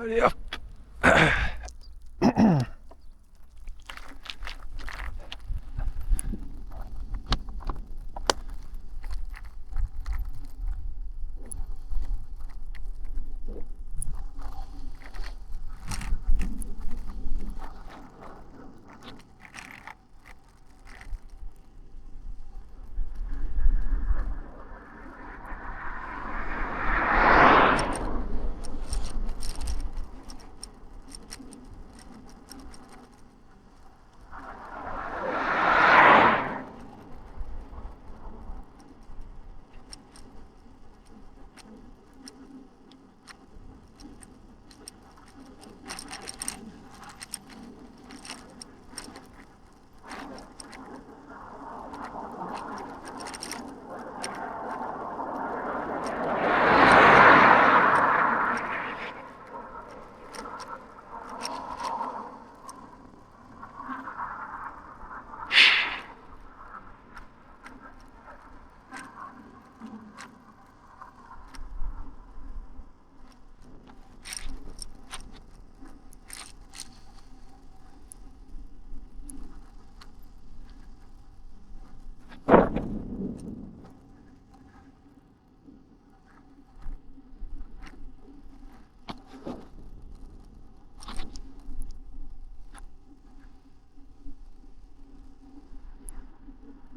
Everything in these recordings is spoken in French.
Allez hop.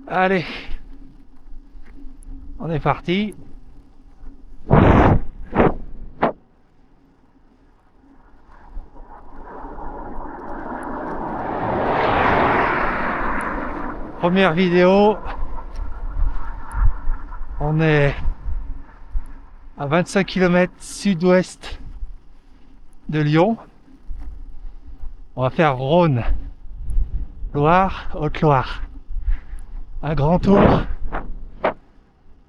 Allez, on est parti. Première vidéo. On est à 25 km sud-ouest de Lyon. On va faire Rhône, Loire, Haute-Loire. Un grand tour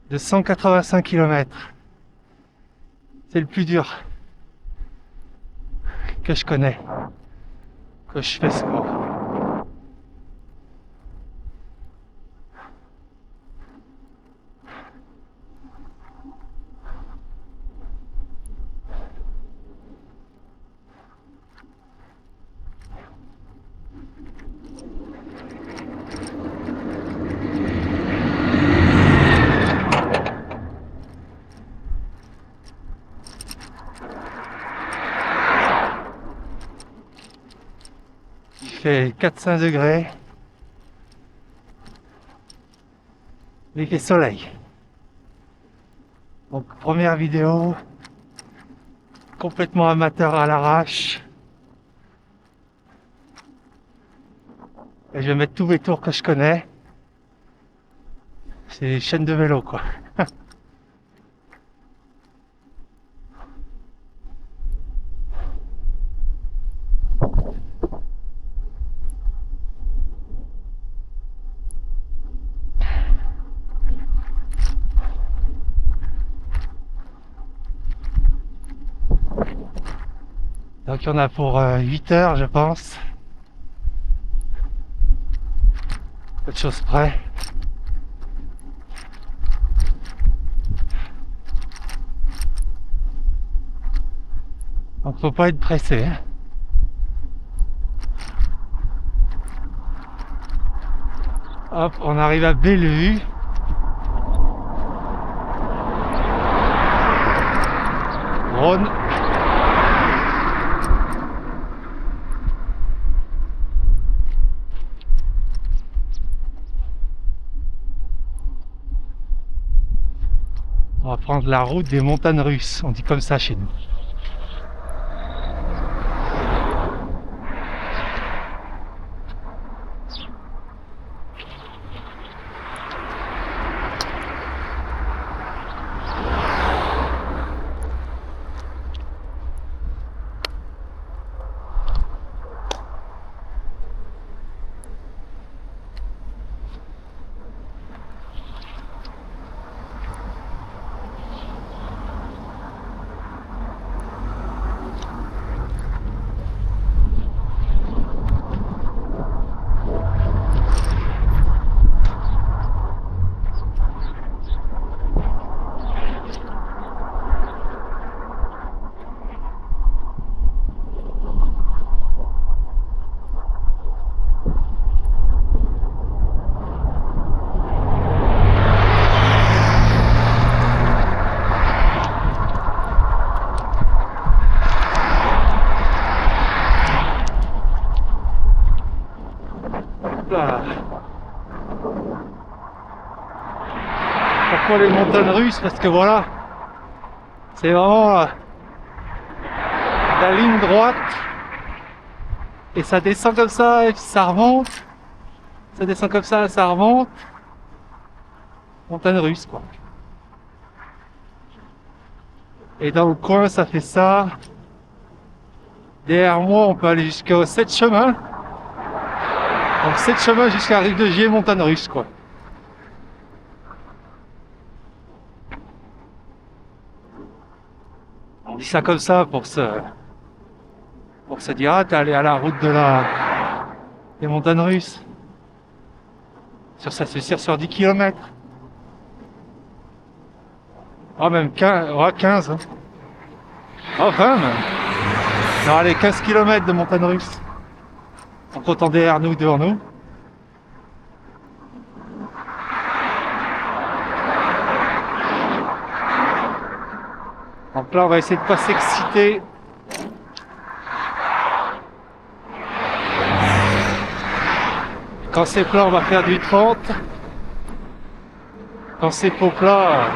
de 185 km. C'est le plus dur que je connais, que je fais souvent. Il fait 4-5 degrés. Il fait soleil. Donc première vidéo complètement amateur à l'arrache. Et je vais mettre tous mes tours que je connais. C'est des chaînes de vélo quoi. Donc il y en a pour 8 heures je pense. Peu de choses près. Donc faut pas être pressé. Hein. Hop, on arrive à Bellevue. Rhône. On va prendre la route des montagnes russes, on dit comme ça chez nous. moi les montagnes russes parce que voilà, c'est vraiment la ligne droite et ça descend comme ça et puis ça remonte, ça descend comme ça remonte. Montagne russe quoi. Et dans le coin ça fait ça. Derrière moi on peut aller jusqu'à 7 chemins. Donc 7 chemins jusqu'à Rive de Gier, montagne russe quoi. On dit ça comme ça pour se dire ah t'es allé à la route des montagnes russes. Ça se tire sur 10 km. Ah même 15, ouais, 15 hein. Ah 20 même. Non allez 15 km de montagne russe. En comptant derrière nous, devant nous. Donc là on va essayer de pas s'exciter. Quand c'est plat on va faire du 30. Quand c'est pas plat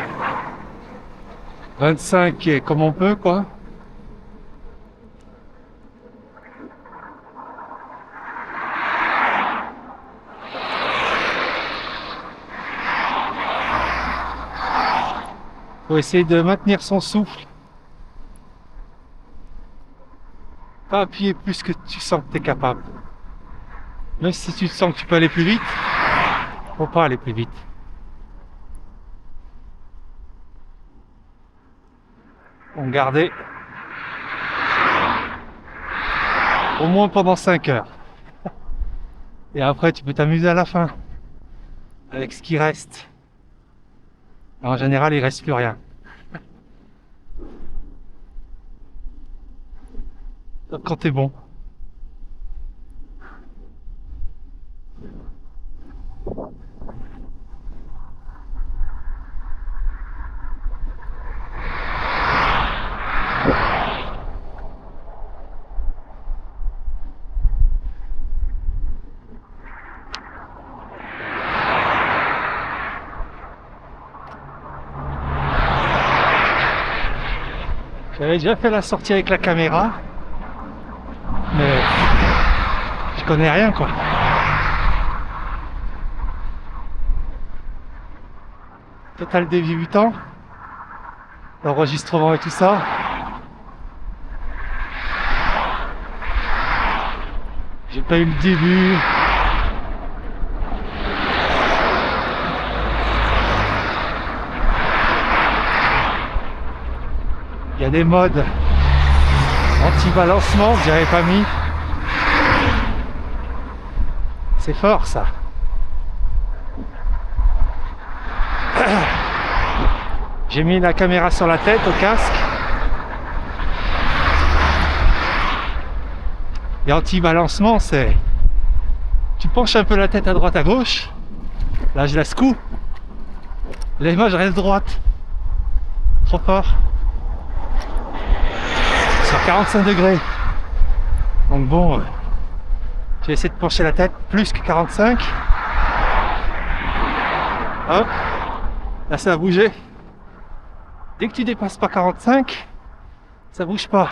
25 et comme on peut quoi. Faut essayer de maintenir son souffle. Pas appuyer plus que tu sens que tu es capable. Même si tu sens que tu peux aller plus vite, faut pas aller plus vite. On gardait au moins pendant 5 heures. Et après tu peux t'amuser à la fin avec ce qui reste. En général il reste plus rien. Sauf quand t'es bon. J'avais déjà fait la sortie avec la caméra, mais je connais rien quoi. Total débutant, l'enregistrement et tout ça. J'ai pas eu le début. Il y a des modes anti-balancement que j'avais pas mis. C'est fort ça. J'ai mis la caméra sur la tête au casque. Et anti-balancement c'est... Tu penches un peu la tête à droite à gauche. Là je la secoue. Là moi je reste droite. Trop fort. Sur 45 degrés. Donc bon, je vais essayer de pencher la tête plus que 45. Hop, là ça a bougé. Dès que tu dépasses pas 45, ça bouge pas.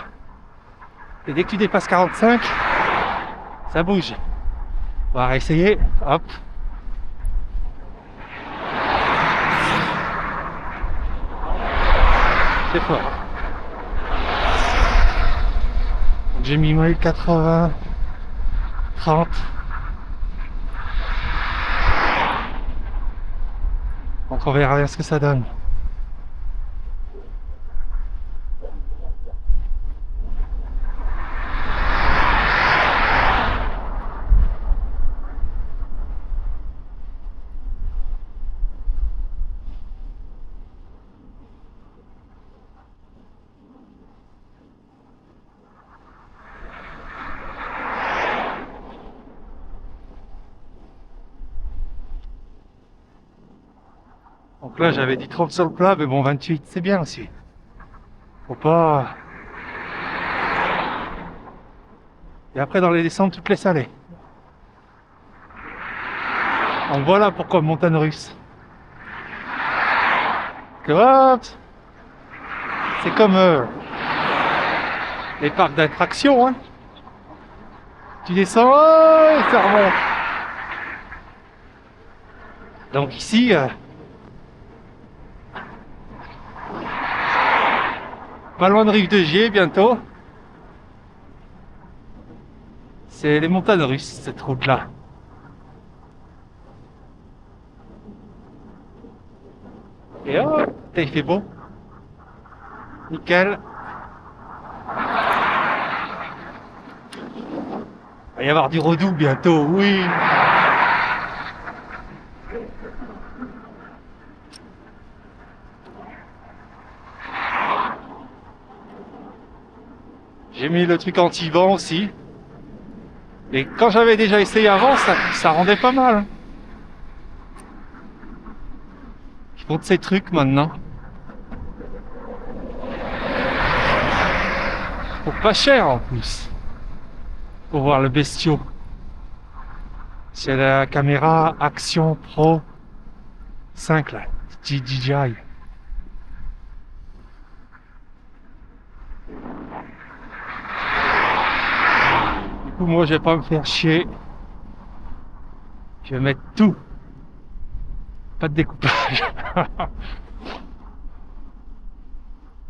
Et dès que tu dépasses 45, ça bouge. On va réessayer. Hop. C'est fort. J'ai mis 1080, 30. Donc on verra bien ce que ça donne. Donc là j'avais dit 30 sur le plat, mais bon 28 c'est bien aussi. Faut pas... Et après dans les descentes toutes les salées. Donc voilà pourquoi montagne russe. que hop, c'est comme les parcs d'attractions, hein. Tu descends, oh, et ça remonte. Donc ici, pas loin de Rive de Gier bientôt. C'est les montagnes russes, cette route-là. Et hop, il fait beau. Nickel. Il va y avoir du redoux bientôt, oui. J'ai mis le truc anti-vent aussi. Et quand j'avais déjà essayé avant, ça rendait pas mal. Ils font de ces trucs maintenant. Pour pas cher en plus. Pour voir le bestiau. C'est la caméra Action Pro 5 là. DJI. Du coup, moi, je vais pas me faire chier. Je vais mettre tout. Pas de découpage.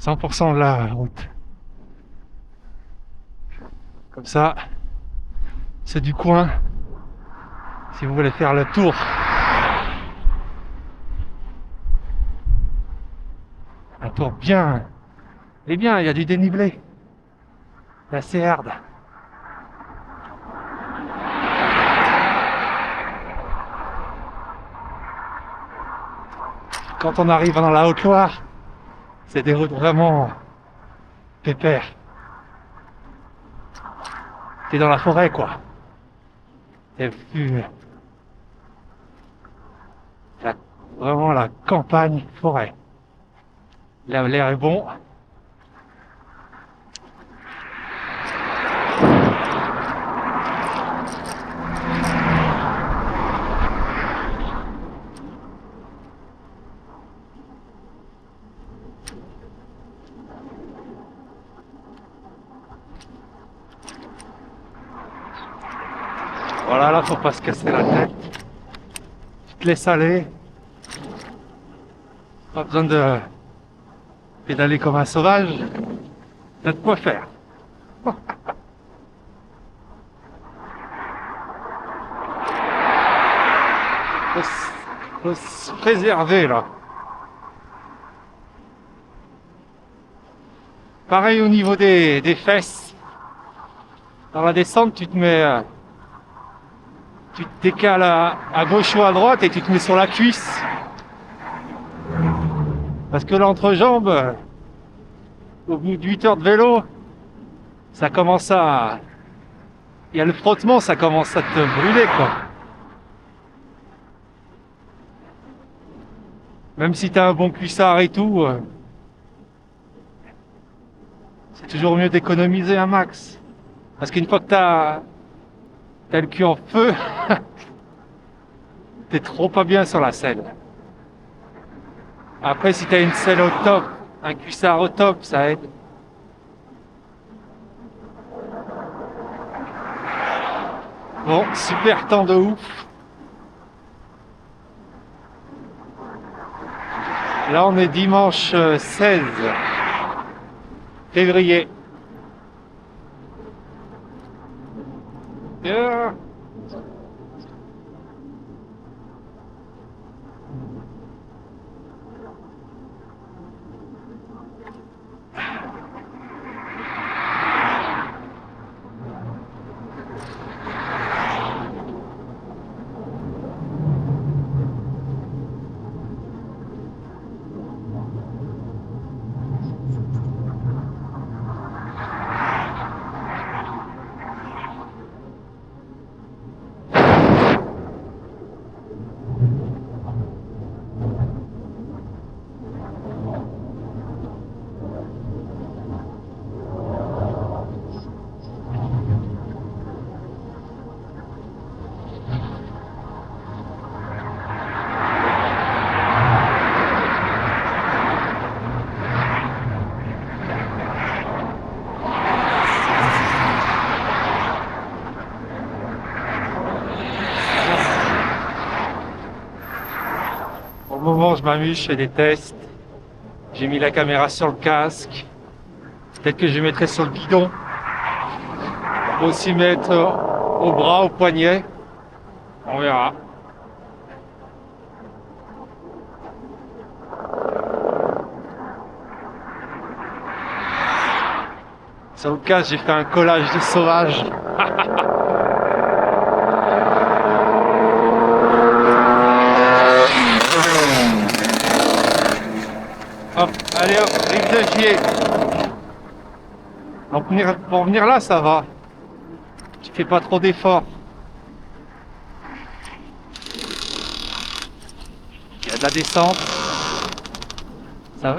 100% de la route. Comme ça, c'est du coin. Si vous voulez faire le tour. Un tour bien. Et bien, il y a du dénivelé. C'est assez hard. Quand on arrive dans la Haute-Loire, c'est des routes vraiment pépères. T'es dans la forêt, quoi. T'es vraiment la campagne forêt. Là, l'air est bon. Voilà, là, faut pas se casser la tête. Tu te laisses aller. Pas besoin de pédaler comme un sauvage. T'as de quoi faire. Faut se préserver, là. Pareil au niveau des fesses. Dans la descente, tu te mets... tu te décales à gauche ou à droite et tu te mets sur la cuisse. Parce que l'entrejambe, au bout de 8 heures de vélo, ça commence à... Il y a le frottement, ça commence à te brûler, quoi. Même si t'as un bon cuissard et tout, c'est toujours mieux d'économiser un max. Parce qu'une fois que t'as le cul en feu, t'es trop pas bien sur la selle. Après, si t'as une selle au top, un cuissard au top, ça aide. Bon, super temps de ouf. Là, on est dimanche 16 février. Yeah. m'amuse, je fais des tests. J'ai mis la caméra sur le casque. Peut-être que je mettrai sur le guidon. On peut aussi mettre au bras, au poignet. On verra. Sur le casque, j'ai fait un collage de sauvage. Hop, allez hop, rive de Gier. Pour venir là, ça va. Tu fais pas trop d'efforts. Il y a de la descente.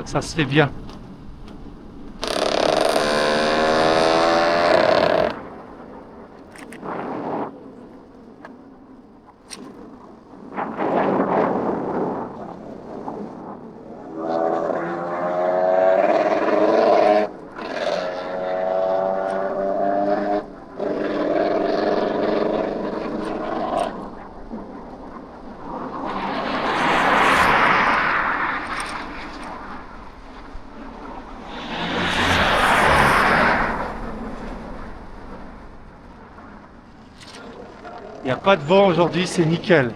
Ça se fait bien. Il n'y a pas de vent aujourd'hui, c'est nickel.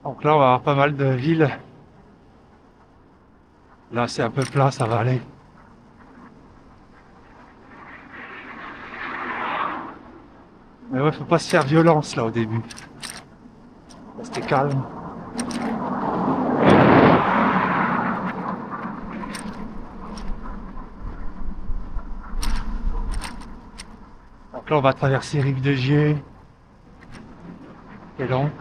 Donc là, on va avoir pas mal de villes. Là, c'est un peu plat, ça va aller. Mais ouais, faut pas se faire violence là au début. Restez calme. Donc là, on va traverser Rive de Gier. C'est long.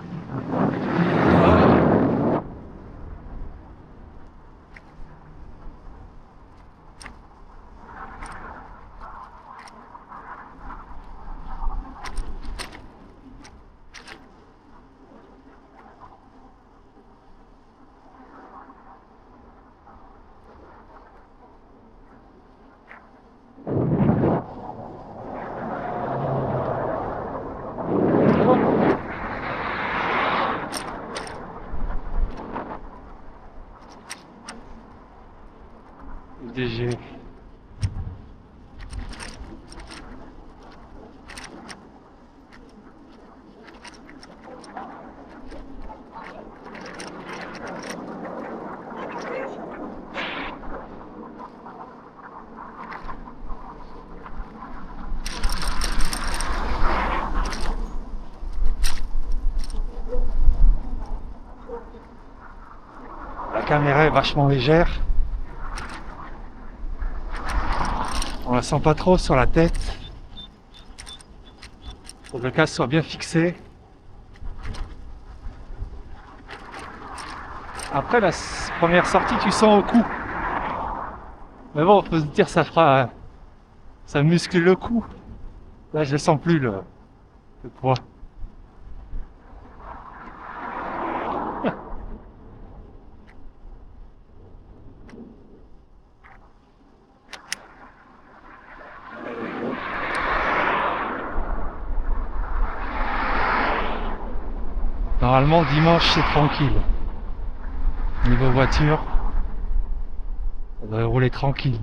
DG. La caméra est vachement légère. On la sent pas trop sur la tête. Faut que le casque soit bien fixé. Après la première sortie, tu sens au cou. Mais bon, on peut se dire ça muscle le cou. Là, je ne sens plus le poids. Normalement, dimanche, c'est tranquille. Niveau voiture, ça devrait rouler tranquille.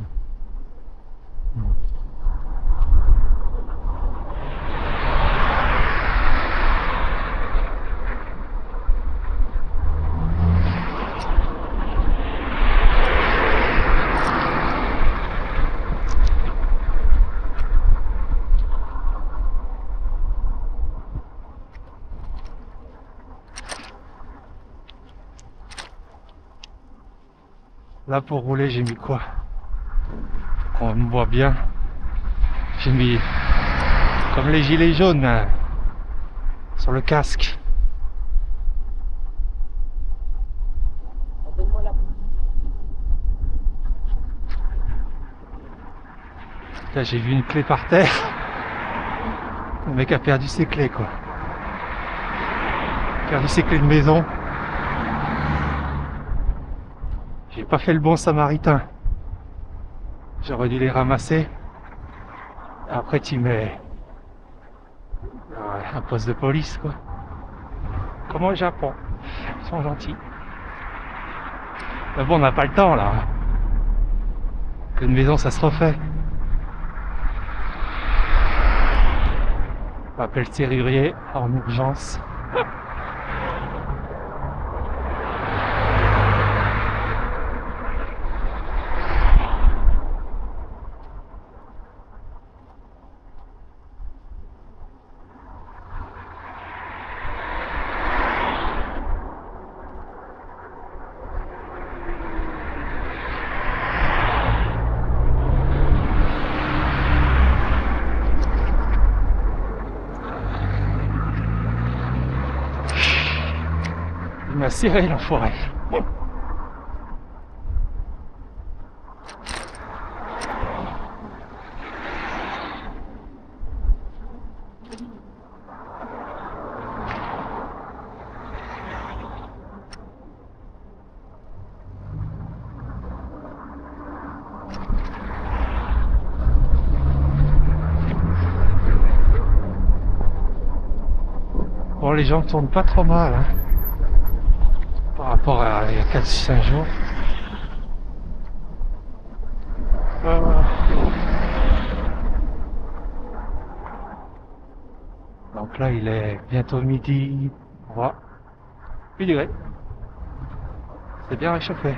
Là, pour rouler, j'ai mis quoi? On me voit bien. J'ai mis comme les gilets jaunes, sur le casque. Là, j'ai vu une clé par terre. Le mec a perdu ses clés, quoi. Perdu ses clés de maison. J'ai pas fait le bon samaritain. J'aurais dû les ramasser. Après, tu mets un poste de police, quoi. Comme au Japon. Ils sont gentils. Mais bon, on n'a pas le temps, là. Une maison, ça se refait. On appelle le serrurier en urgence. Il m'a serré l'enfoiré. Bon, les gens tournent pas trop mal, hein, par rapport à il y a 4-5 jours. Donc là, il est bientôt midi. On voit 8 degrés. C'est bien réchauffé.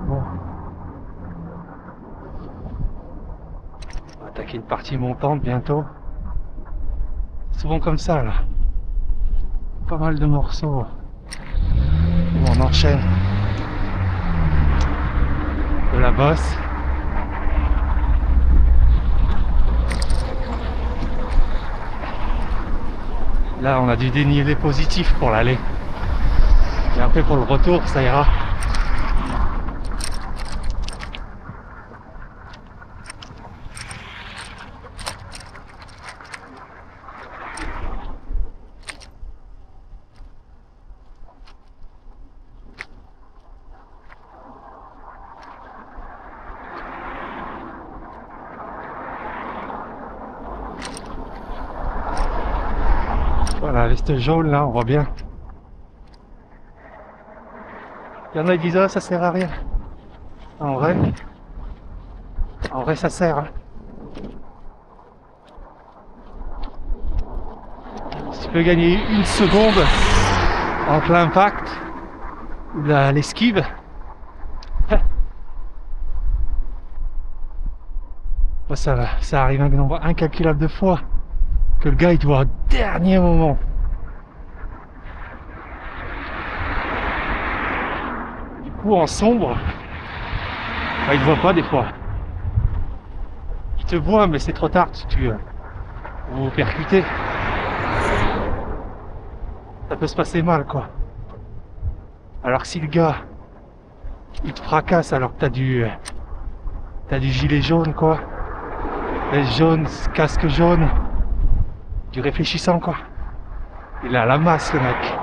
Bon. On va attaquer une partie montante bientôt. C'est souvent comme ça, là. Pas mal de morceaux où on enchaîne de la bosse. Là, on a du dénivelé positif pour l'aller. Et après, pour le retour, ça ira. Voilà, la veste jaune là, on voit bien. Il y en a qui disent ah, ça sert à rien. En vrai ça sert. Hein. Si tu peux gagner une seconde entre l'impact ou l'esquive, ça arrive un nombre incalculable de fois que le gars il doit au dernier moment. Du coup en sombre, bah, il te voit pas des fois. Il te voit mais c'est trop tard, vous percutez. Ça peut se passer mal quoi. Alors que si le gars il te fracasse alors que t'as du gilet jaune quoi, veste jaune, casque jaune, du réfléchissant quoi. Il est à la masse le mec.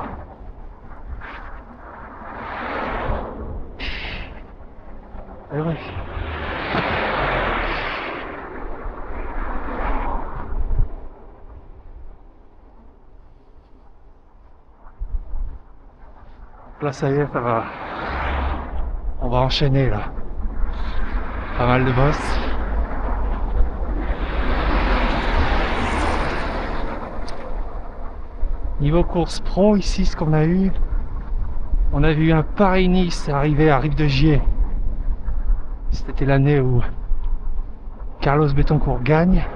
Eh ouais. Là ça y est, ça va. On va enchaîner là. Pas mal de bosses. Niveau course pro ici, ce qu'on a eu, on a vu un Paris-Nice arriver à Rive-de-Gier. C'était l'année où Carlos Betancourt gagne,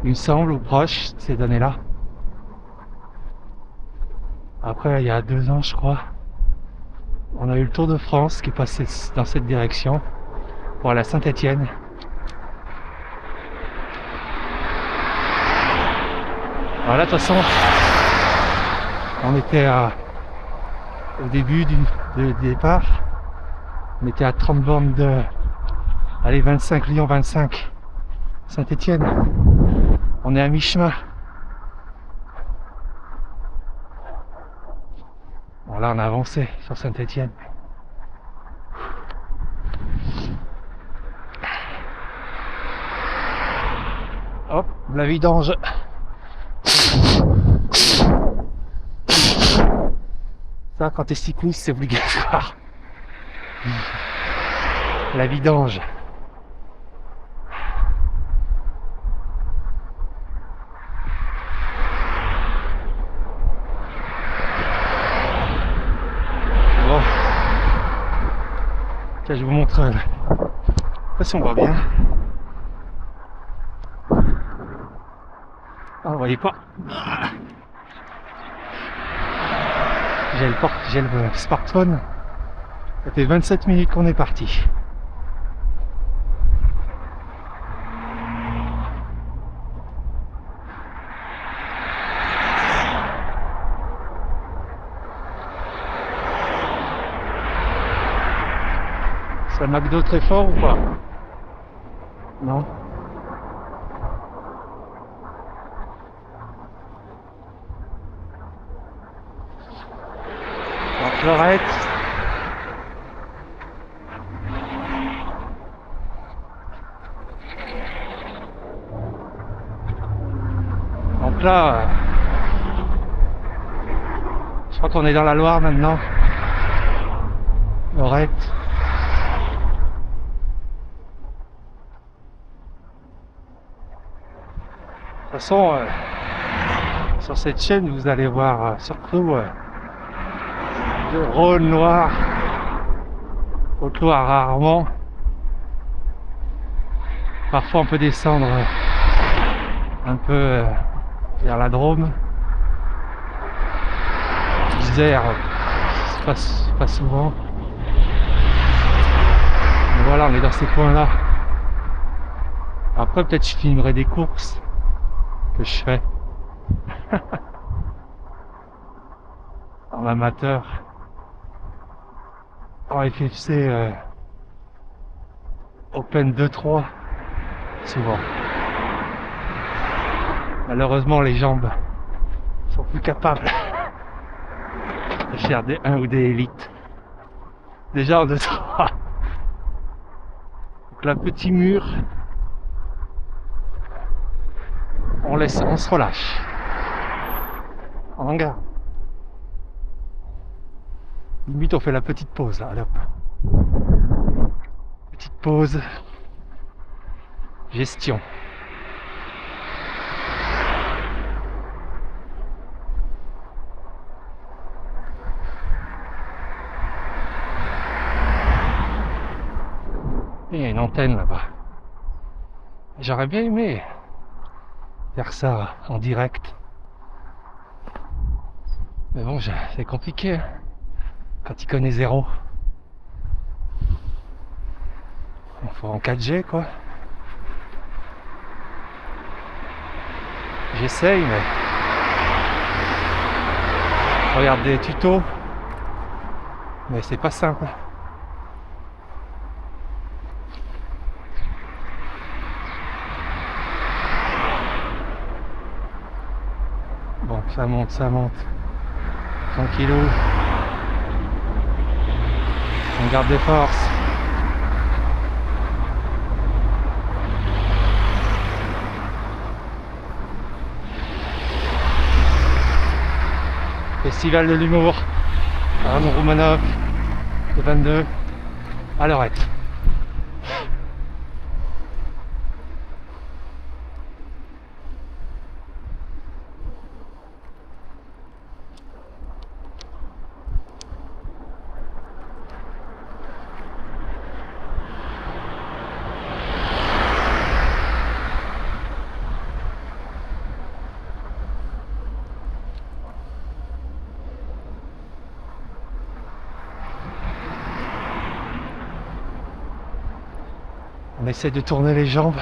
il me semble, ou proche, ces années-là. Après, il y a 2 ans, je crois, on a eu le Tour de France qui passait dans cette direction pour aller à Saint-Étienne. Voilà, de toute façon, on était au début du départ, on était à 30 bornes de 25 Lyon 25 Saint-Étienne. On est à mi-chemin. Bon, là, on a avancé sur Saint-Étienne. Hop, la vidange. Ça, quand t'es cycliste, c'est obligatoire. La vidange. Bon. Tiens, je vous montre. Je sais pas si on voit bien. Ah, vous voyez pas. J'ai le smartphone. Ça fait 27 minutes qu'on est parti. Ça McDo très fort ou pas? Non. Alors, Florette. Donc là, je crois qu'on est dans la Loire maintenant. Lorette. De toute façon, sur cette chaîne, vous allez voir surtout le Rhône, Loire, Haute-Loire rarement. Parfois on peut descendre un peu vers la Drôme. Isère, pas souvent. Mais voilà, on est dans ces coins-là. Après, peut-être je filmerai des courses que je fais en amateur, en FFC Open 2-3, souvent. Malheureusement, les jambes sont plus capables de faire des 1 ou des élites. Déjà en 2-3. Donc là, petit mur. On se relâche. On garde. Limite, on fait la petite pause là. Allez, hop. Petite pause. Gestion. Il y a une antenne là-bas. J'aurais bien aimé faire ça en direct. Mais bon, c'est compliqué hein, quand il connaît zéro. Il faut en 4G quoi. J'essaye mais je regarde des tutos. Mais c'est pas simple. Bon, ça monte. Tranquillou. On garde des forces. Festival de l'humour. Arnaud Romanov, le 22, à Lorette. On essaie de tourner les jambes.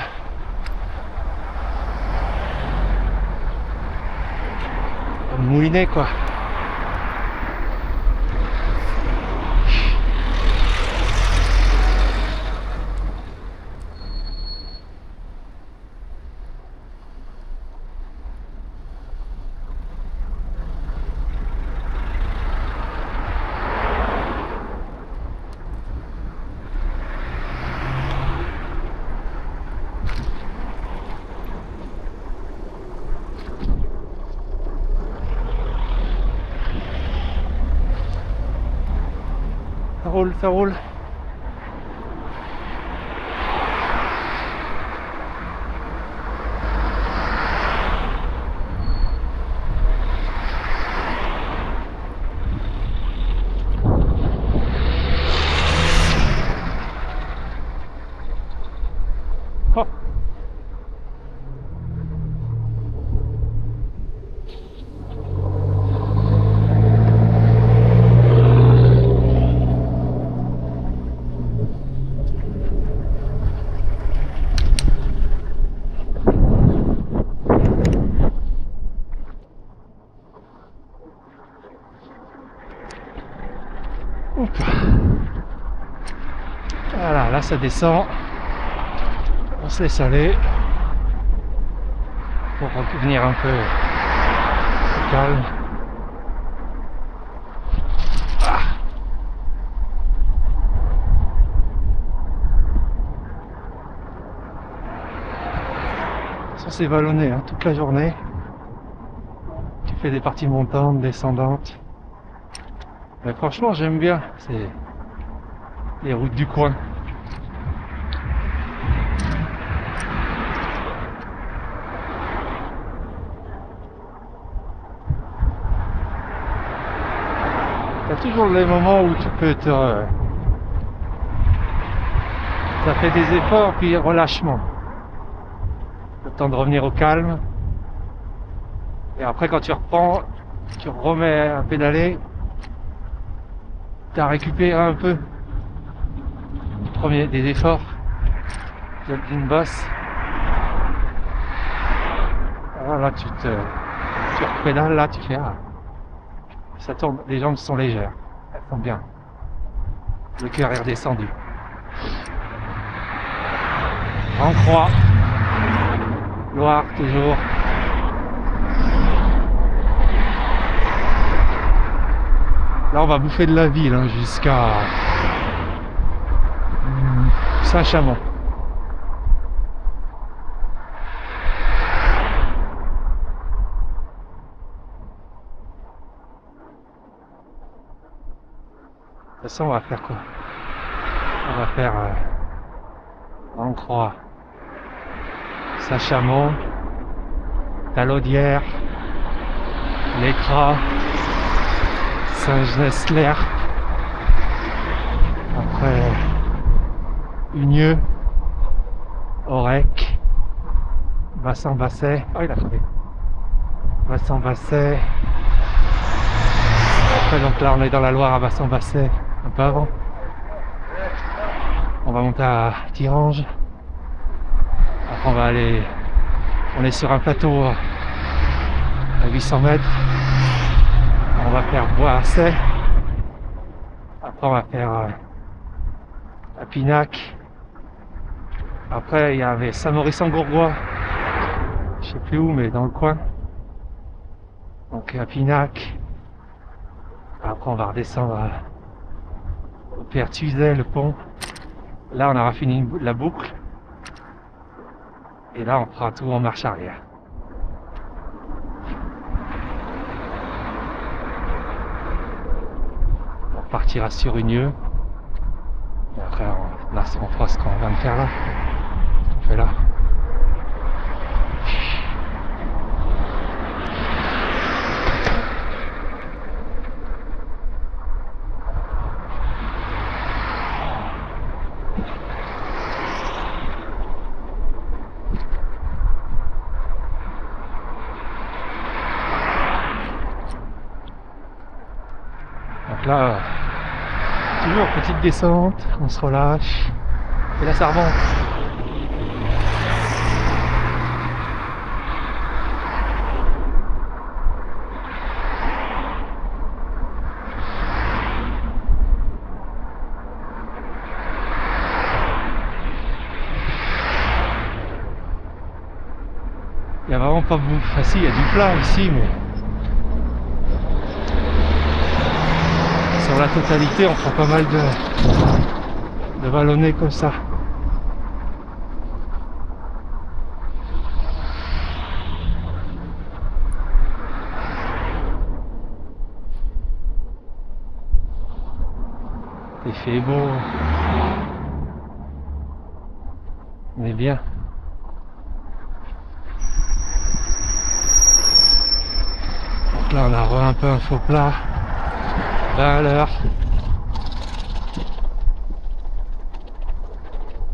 Moulinet quoi. Ça roule, ça roule. Oh. Hop. Voilà, là ça descend. On se laisse aller pour revenir un peu au calme. Ah. Ça c'est vallonné hein, toute la journée. Tu fais des parties montantes, descendantes. Mais franchement j'aime bien, c'est les routes du coin. T'as toujours les moments où tu peux te... Ça fait des efforts puis relâchement. Le temps de revenir au calme. Et après quand tu reprends, tu remets à pédaler. T'as récupéré un peu des efforts d'une bosse. Alors là tu repédales, là tu fais ah, ça tourne, les jambes sont légères, elles sont bien, le cœur est redescendu. En croix, Loire toujours. Là on va bouffer de la ville hein, jusqu'à Saint-Chamond. De toute façon on va faire quoi? On va faire en croix Saint-Chamond, Talaudière, L'Écras, Saint-Genesler, après Unieux, Aurec, Bassan-Basset, oh il a crevé, Bassan-Basset, après donc là on est dans la Loire à Bassan-Basset, un peu avant, on va monter à Thirange, après on va aller, on est sur un plateau à 800 mètres, on va faire Bois-Arcet, après on va faire à Pinac, après il y avait Saint-Maurice-en-Gourgois, je sais plus où mais dans le coin, donc à Pinac, après on va redescendre au Pertuiset, le pont, là on aura fini la boucle, et là on fera tout en marche arrière. On partira sur Unieux. Et après, là, on fera ce qu'on vient de faire là. Ce qu'on fait là. Donc là, toujours petite descente, on se relâche, et là ça remonte. Il n'y a vraiment pas beaucoup. Enfin si, il y a du plat ici, mais sur la totalité, on prend pas mal de vallonnés comme ça. Il fait beau. On est bien. Donc là, on a un peu un faux plat. 20 à l'heure.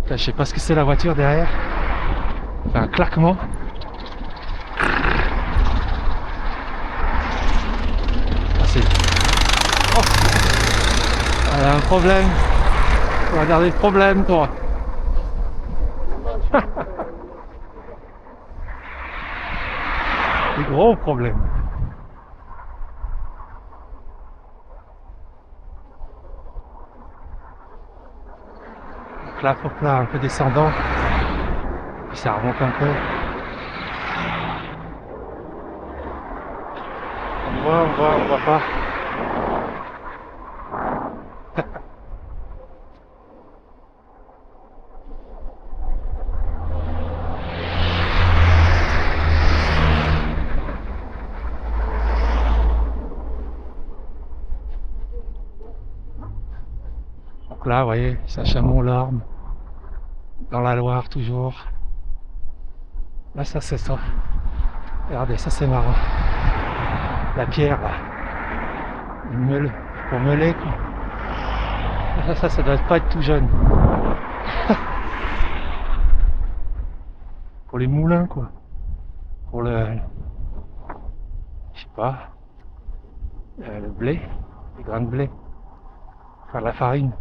Là, je sais pas ce que c'est la voiture derrière. Fait un claquement. Ah, c'est... Oh, elle a un problème. On va regarder le problème, toi. Des gros problèmes. Donc là, faut plat un peu descendant. Puis ça remonte un peu. On voit pas. Donc là, vous voyez, ça Chamont-Lorme. Dans la Loire, toujours. Là, ça, c'est ça. Regardez, ça, c'est marrant. La pierre, là. Une meule. Pour meuler, quoi. Ça doit pas être tout jeune. Pour les moulins, quoi. Pour le... Je sais pas. Le blé. Les grains de blé. Faire de la farine.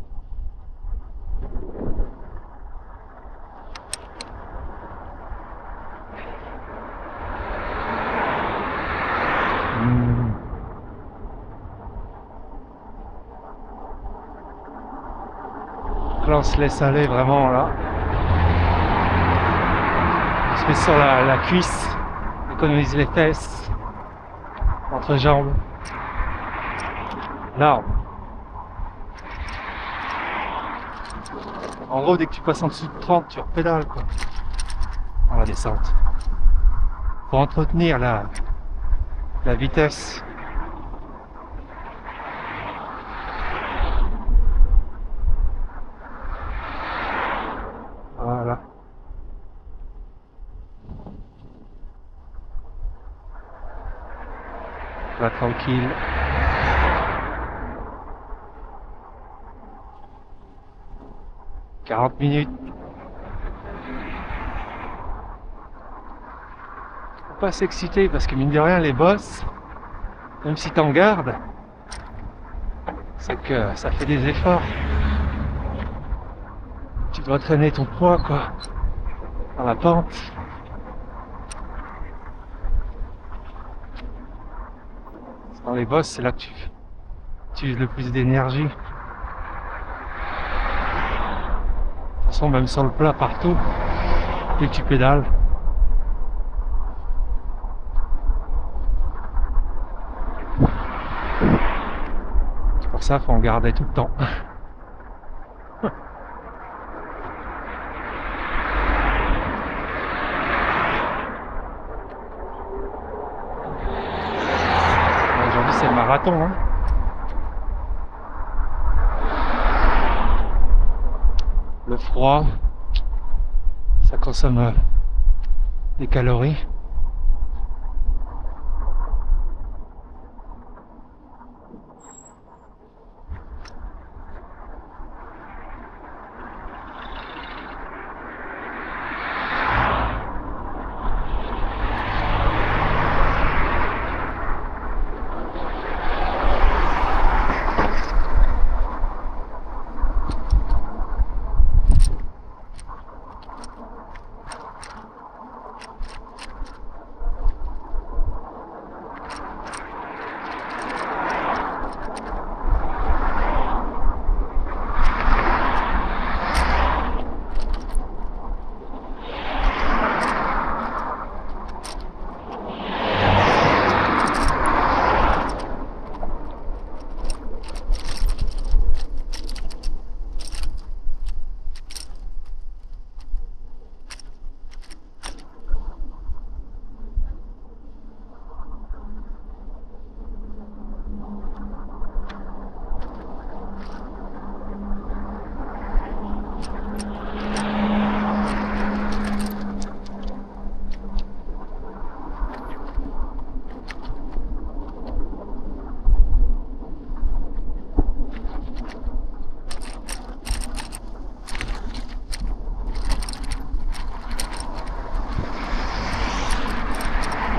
Là, on se laisse aller vraiment là. On se met sur la cuisse, on économise les fesses, entre jambes. Là, en gros, dès que tu passes en dessous de 30, tu repédales quoi. Dans la descente. Pour entretenir la vitesse. Voilà. Là, tranquille. « 40 minutes. » Faut pas s'exciter parce que mine de rien, les bosses, même si t'en gardes, c'est que ça fait des efforts. Tu dois traîner ton poids quoi dans la pente. Dans les bosses, c'est là que tu utilises le plus d'énergie. De toute façon, même sur le plat partout, dès que tu pédales. C'est pour ça qu'il faut en garder tout le temps. Aujourd'hui c'est le marathon. Hein. Le froid, ça consomme des calories.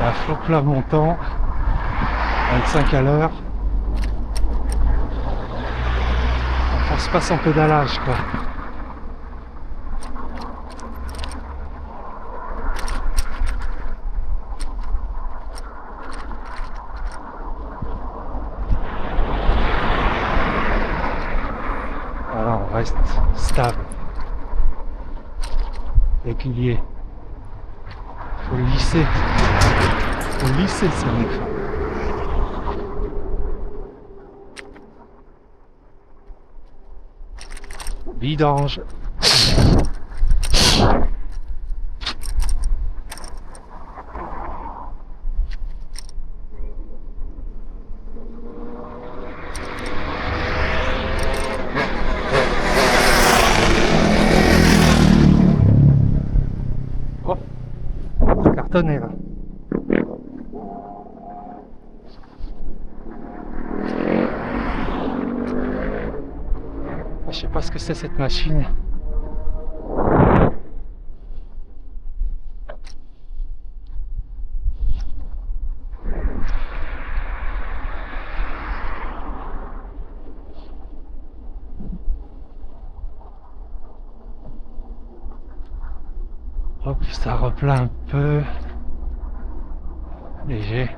Un flot plat montant, 25 à l'heure. On force pas son pédalage quoi. Voilà, on reste stable, régulier. Faut lisser. Faut lisser ce mec. Vidange. Oh, ça cartonnait là. Je sais pas ce que c'est cette machine. Hop, ça replaint un peu. Léger.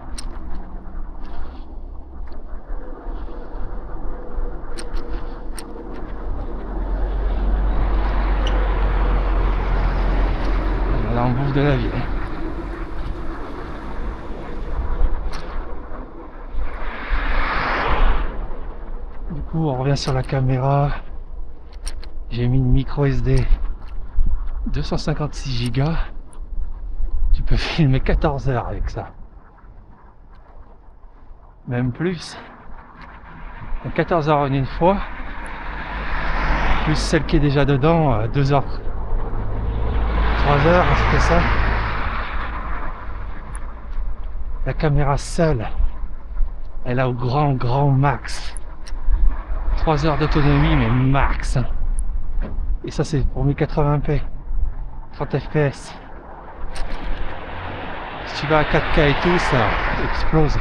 Là, on bouffe de la ville. Du coup, on revient sur la caméra. J'ai mis une micro SD 256 Go. Tu peux filmer 14 heures avec ça. Même plus. 14 heures en une fois. Plus celle qui est déjà dedans, 2 heures. 3 heures, c'est ça. La caméra seule, elle a au grand max 3 heures d'autonomie, mais max. Et ça c'est pour 1080p, 30 fps. Si tu vas à 4K et tout, ça explose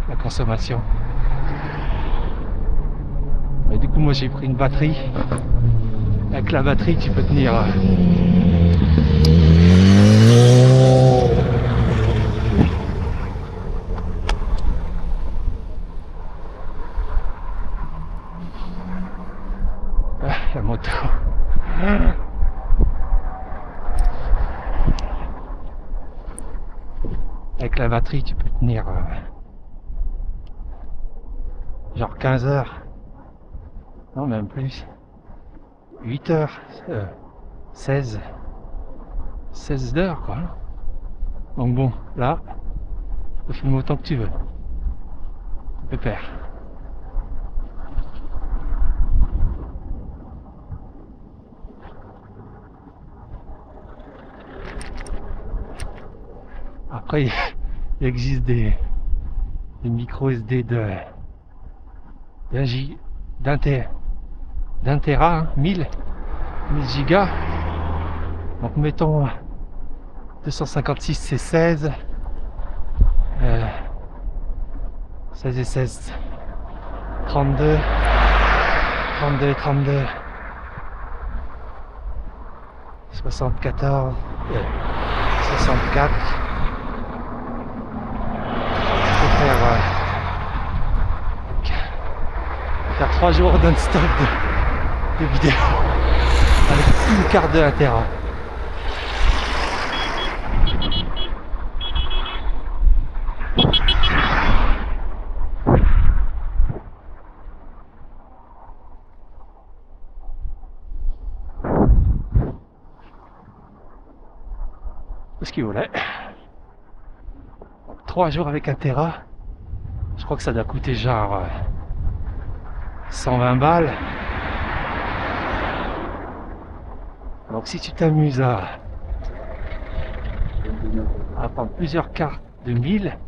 la consommation. Mais du coup moi j'ai pris une batterie. Avec la batterie tu peux tenir la moto. Avec la batterie tu peux tenir genre 15 heures. Non, même plus. 8 heures. 16 heures quoi. Donc bon, là, tu peux filmer autant que tu veux. Pépère. Après, il existe des micro SD d'un téra, hein, 1000 gigas. Donc mettons 256 c'est 16. 16 et 16. 32. 74. 64. Faire 3 jours non-stop de vidéos avec une carte de 1 Tera. C'est ce qu'il voulait. 3 jours avec 1 Tera. Je crois que ça doit coûter genre 120 balles. Donc si tu t'amuses à prendre plusieurs cartes de 1000,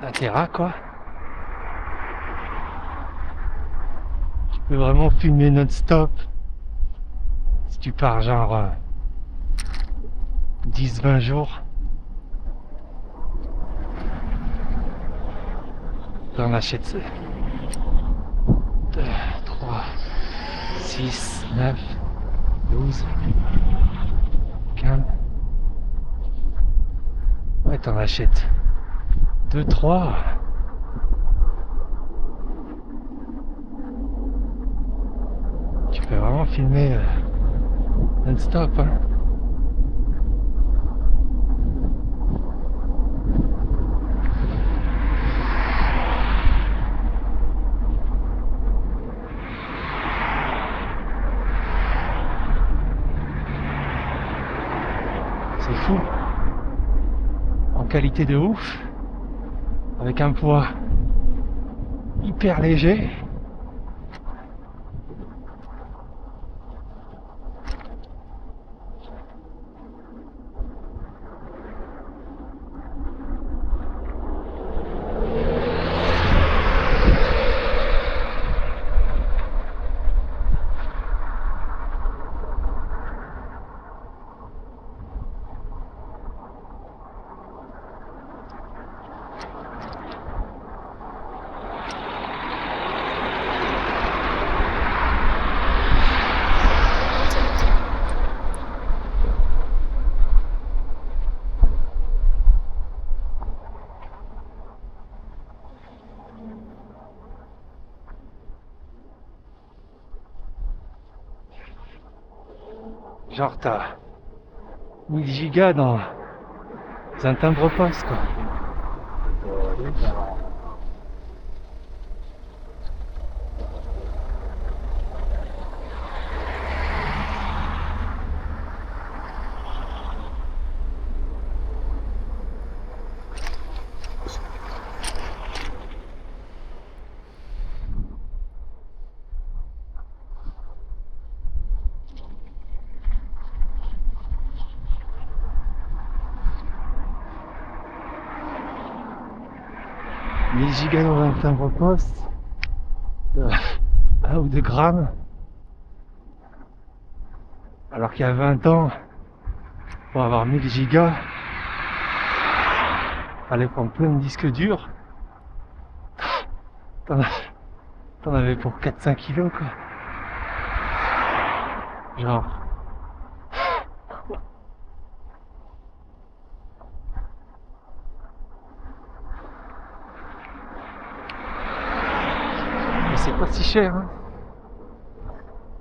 1 Tera quoi, tu peux vraiment filmer non-stop. Si tu pars genre 10-20 jours t'en achètes 2, 3, 6, 9, 12, 15. Ouais, t'en achètes 2, 3. Tu peux vraiment filmer non-stop, hein. C'est fou. En qualité de ouf. Avec un poids hyper léger. Genre t'as 1000 gigas dans un timbre-poste, quoi. Les gigas dans un timbre-poste de 1 ou 2 grammes, alors qu'il y a 20 ans, pour avoir 1000 gigas, fallait prendre plein de disques durs. T'en avais pour 4-5 kilos, quoi. Genre. Mais c'est pas si cher, hein,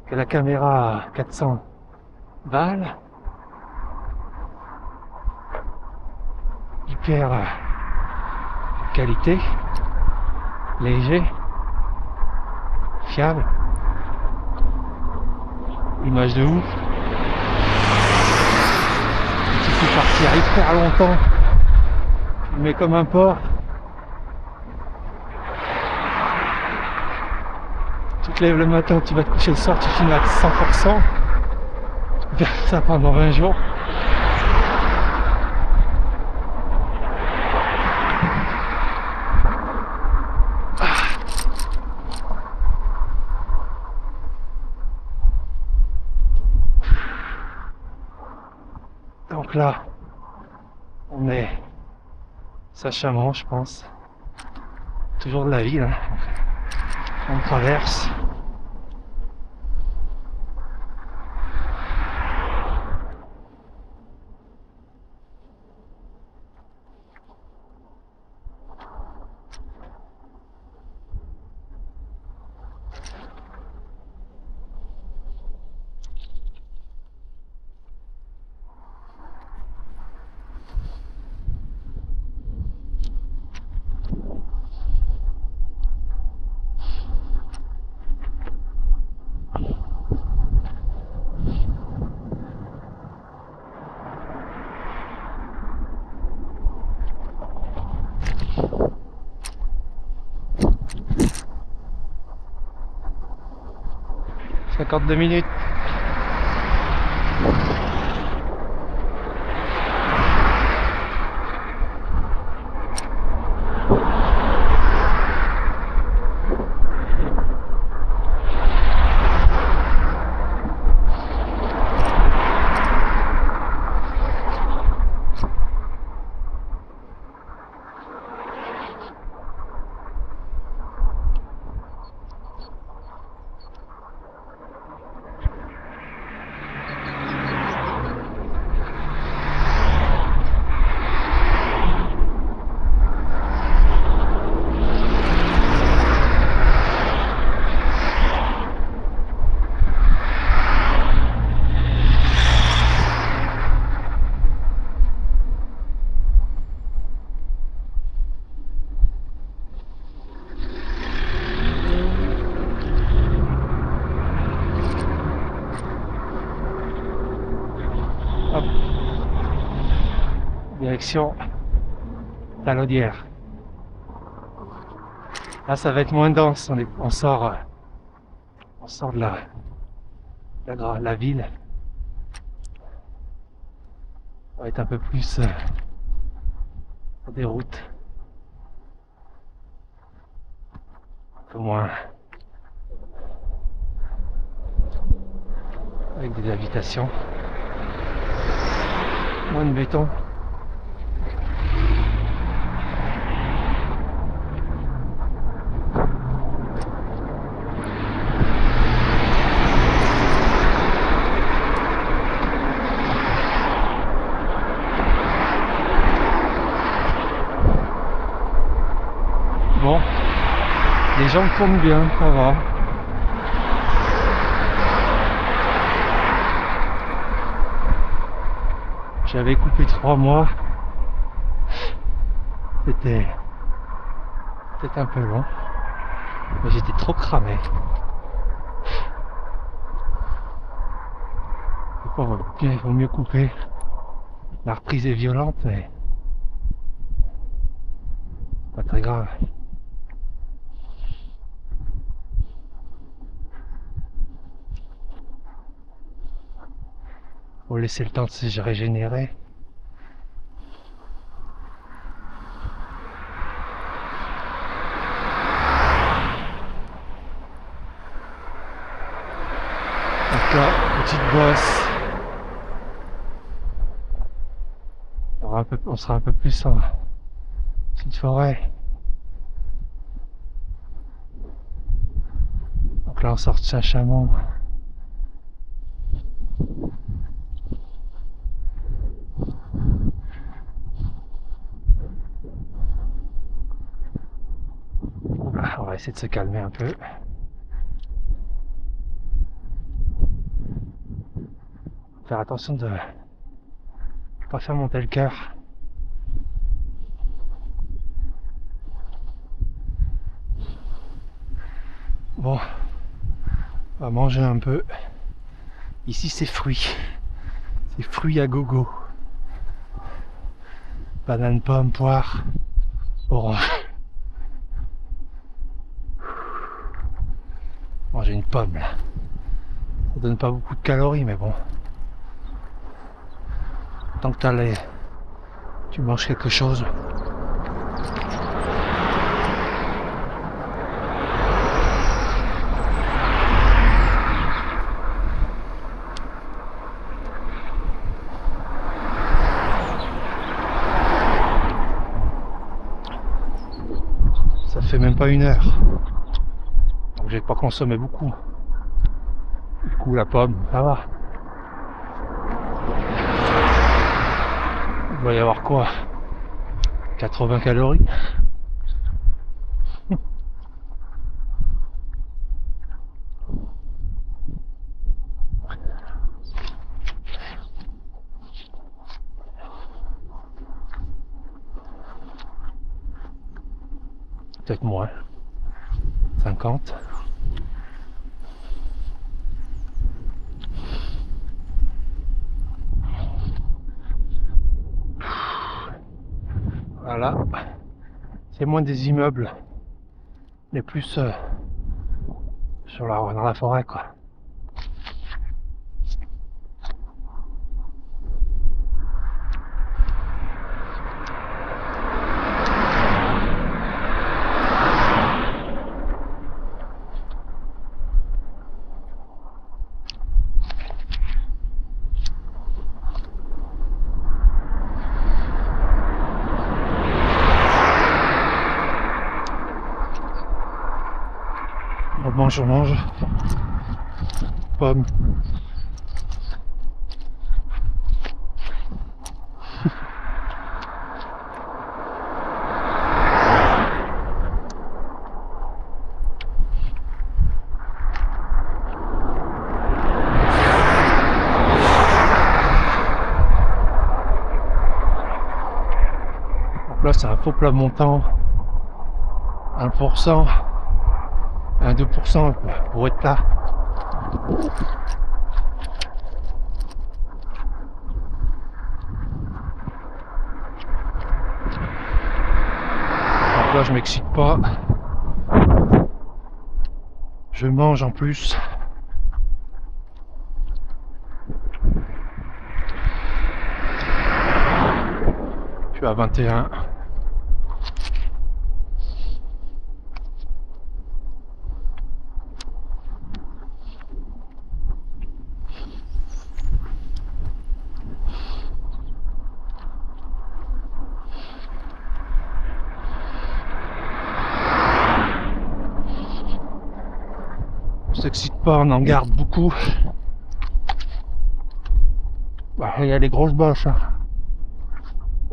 que la caméra à 400 balles. Hyper qualité, léger, fiable, image de ouf. Tu peux partir hyper longtemps, filmer comme un porc. Tu te lèves le matin, tu vas te coucher le soir, tu filmes à 100%. Tu peux faire ça pendant 20 jours. Donc là, on est Saint-Chamond, je pense. Toujours de la ville, hein. On traverse. Encore 2 minutes. direction Talaudière. Là ça va être moins dense, on sort de la ville. Ça va être un peu plus sur des routes un peu moins avec des habitations, moins de béton. Bon, les jambes tournent bien, ça va. J'avais coupé 3 mois. C'était peut-être un peu long, mais j'étais trop cramé. Des fois, il vaut mieux couper. La reprise est violente, mais pas très grave. Faut laisser le temps de se régénérer. Donc là, petite bosse. On sera un peu plus en petite forêt. Donc là on sort de Saint-Chamond. On va essayer de se calmer un peu. Faire attention de pas faire monter le cœur. Bon, on va manger un peu. Ici c'est fruits. C'est fruits à gogo. Banane, pomme, poire, orange. Manger une pomme là. Ça donne pas beaucoup de calories mais bon. Tant que tu manges quelque chose. Ça fait même pas 1 heure. Donc j'ai pas consommé beaucoup. Du coup la pomme, ça va. Il doit y avoir quoi? 80 calories. Peut-être moins. 50. Voilà. C'est moins des immeubles. Mais plus dans la forêt quoi. On mange. Pomme. Donc là c'est un faux plat montant. 1%. 2% pour être là. Là, je m'excite pas. Je mange en plus. Je suis à 21. On s'excite pas, on en garde beaucoup. Bah, il y a les grosses bosses, hein.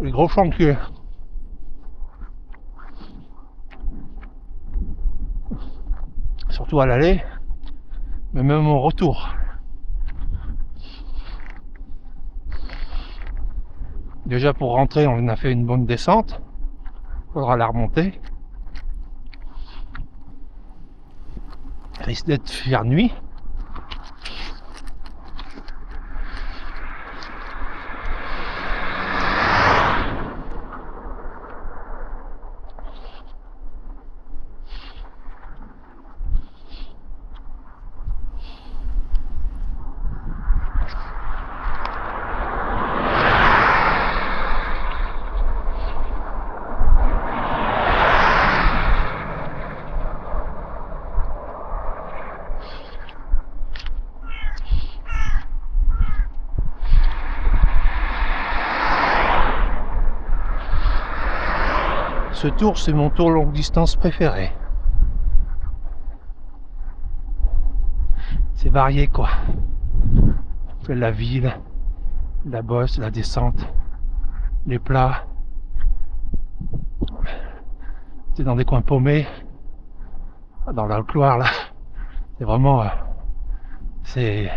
Les gros chantiers. Surtout à l'aller, mais même au retour. Déjà pour rentrer, on a fait une bonne descente. Faudra la remonter. Il risque d'être faire nuit. Ce tour, c'est mon tour longue distance préféré. C'est varié quoi. On fait la ville, la bosse, la descente, les plats. C'est dans des coins paumés, dans la Haute-Loire là. C'est vraiment, c'est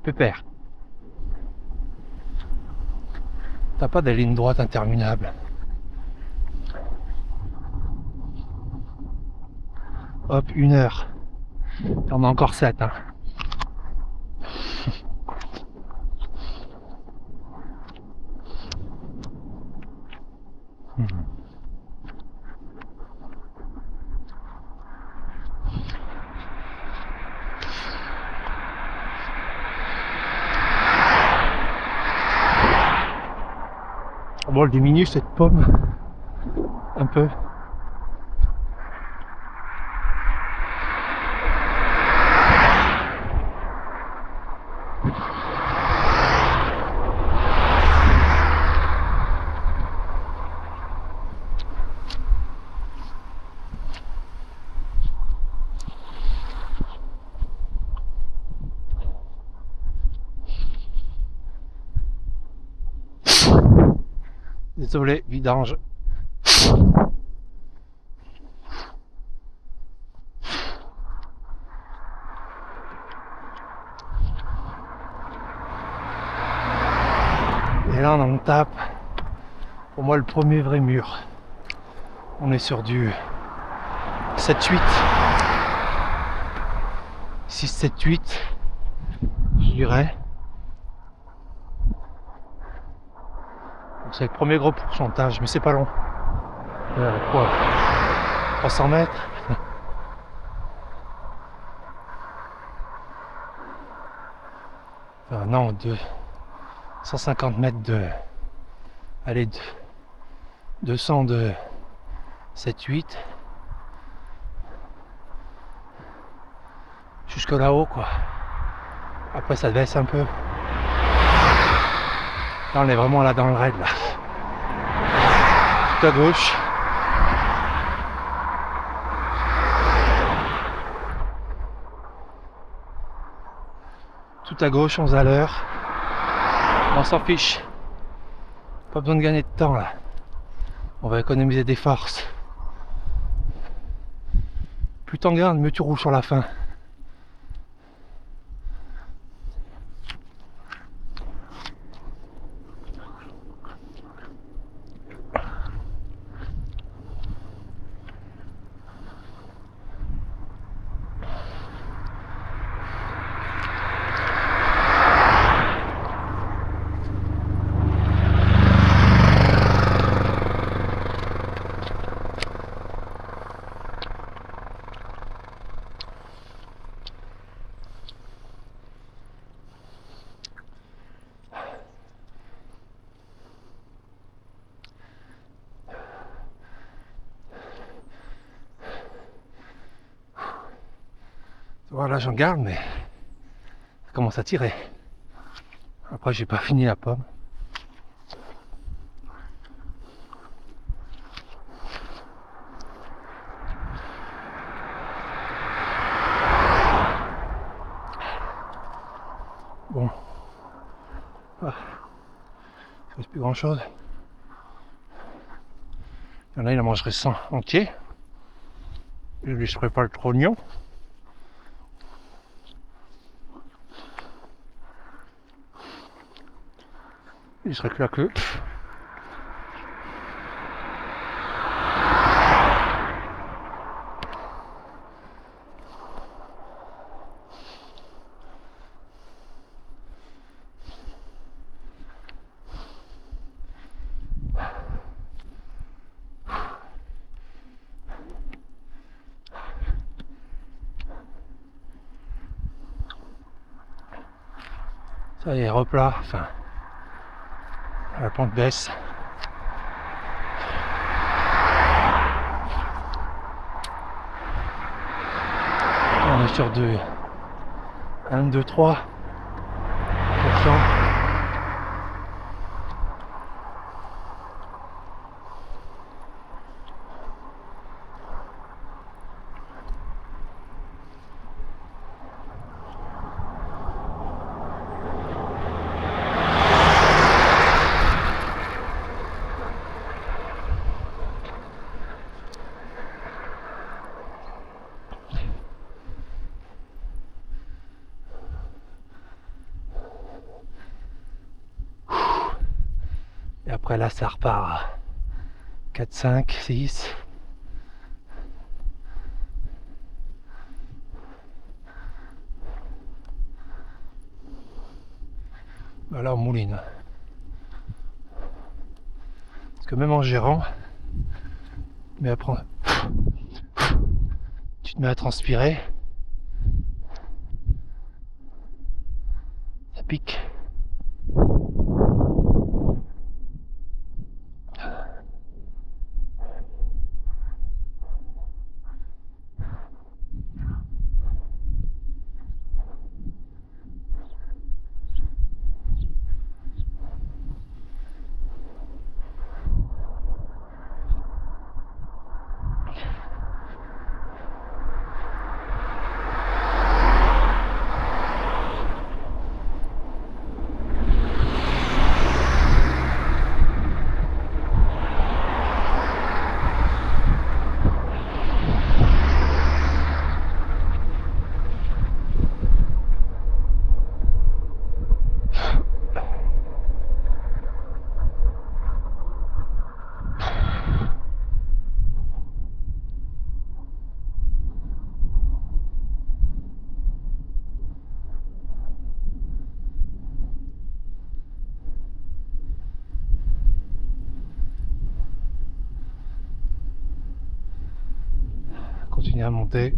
pépère. T'as pas des lignes droites interminables. Hop, 1 heure. T'en as encore 7, hein. Bon, elle diminue cette pomme un peu. Désolé, vidange. Et là, on en tape. Pour moi, le premier vrai mur. On est sur du 7-8. 6-7-8, je dirais. C'est le premier gros pourcentage, mais c'est pas long. Quoi 300 mètres. Enfin, non, 150 mètres de... Allez, 200 de 7-8. Jusque là-haut, quoi. Après, ça baisse un peu. Là, on est vraiment là dans le raid, là. Tout à gauche. Tout à gauche, 11 à l'heure. On s'en fiche. Pas besoin de gagner de temps, là. On va économiser des forces. Plus t'en gardes, mieux tu roules sur la fin. Voilà, j'en garde, mais ça commence à tirer. Après, j'ai pas fini la pomme. Bon. Ah. Il reste plus grand chose. Il y en a, il en mangerait 100 entier. Je lui ferai pas le trognon. Il serait que la queue. Ça y est, replat. Enfin, la pente baisse. On est sur 1, 2, 3%. Et après là, ça repart à 4, 5, 6. Là, on mouline. Parce que même en gérant, mais après, tu te mets à transpirer, ça pique. Continue à monter.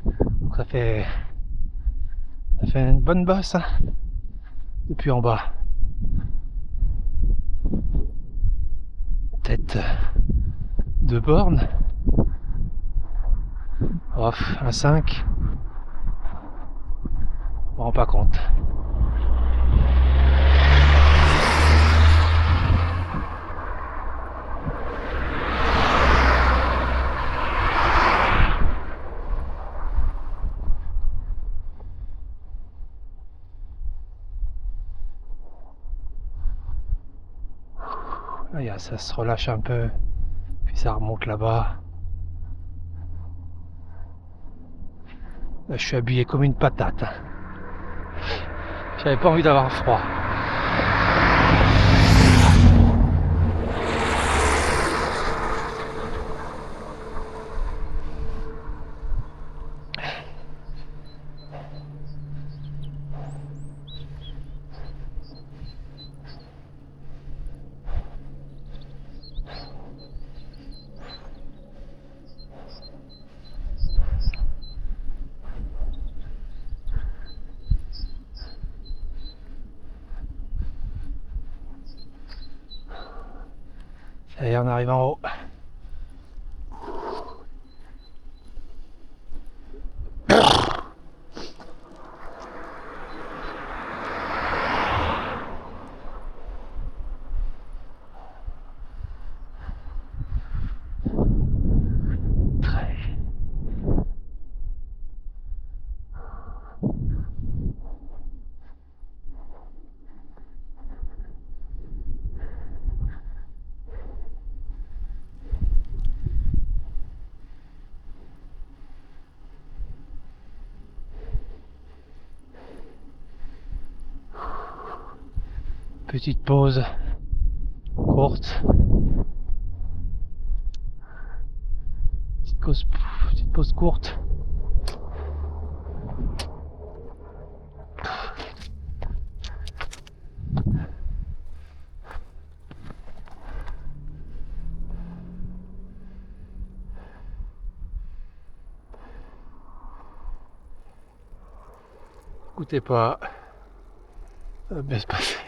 Donc ça fait une bonne bosse hein, depuis en bas. Peut-être 2 bornes. Off, un 5. On ne rend pas compte. Là, ça se relâche un peu, puis ça remonte là-bas. Là, je suis habillé comme une patate. Hein. J'avais pas envie d'avoir froid. Ça y est, on arrive en haut. petite pause courte. Petite pause courte. Écoutez pas, ça va bien se passer.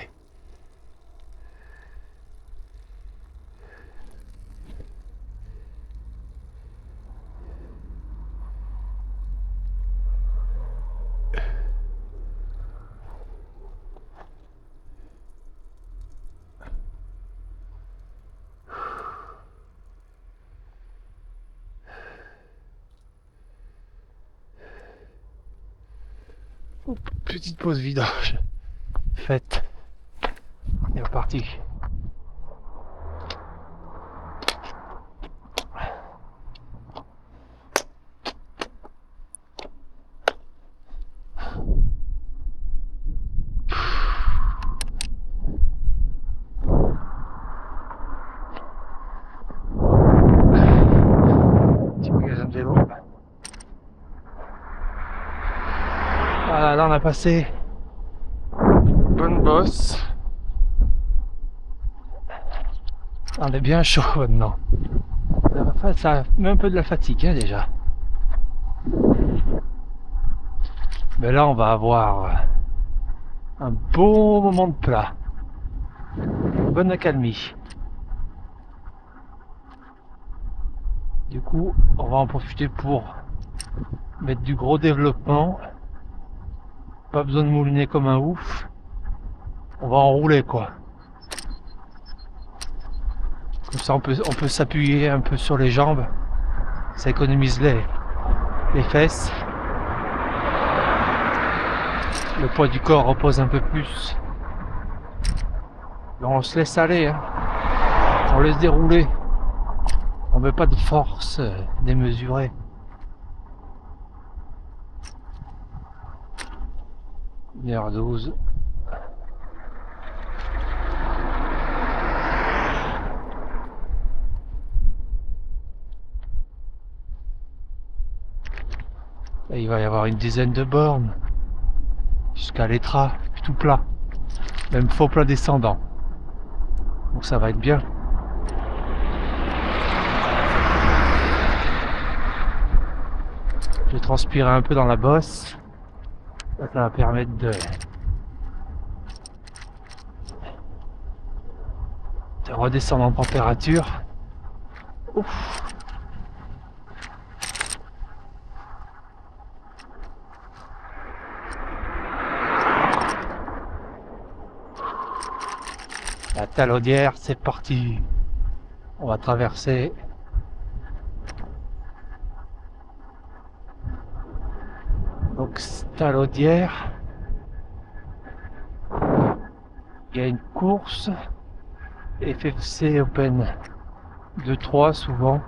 Petite pause vidange faite. On est reparti. Petit magasin de vélo. Voilà, là on a passé bonne bosse. On est bien chaud maintenant. Ça met un peu de la fatigue hein, déjà. Mais là on va avoir un bon moment de plat. Une bonne accalmie. Du coup, on va en profiter pour mettre du gros développement. Pas besoin de mouliner comme un ouf. On va enrouler quoi. Comme ça on peut s'appuyer un peu sur les jambes. Ça économise les fesses. Le poids du corps repose un peu plus. Mais on se laisse aller. Hein. On laisse dérouler. On met pas de force démesurée. Meilleure dose. Là, il va y avoir une dizaine de bornes jusqu'à l'Étra, tout plat, même faux plat descendant. Donc ça va être bien. Je vais transpirer un peu dans la bosse. Ça va permettre de redescendre en température. Ouf. La talaudière, c'est parti. On va traverser. Donc talaudière. Il y a une course FFC Open 2-3 souvent.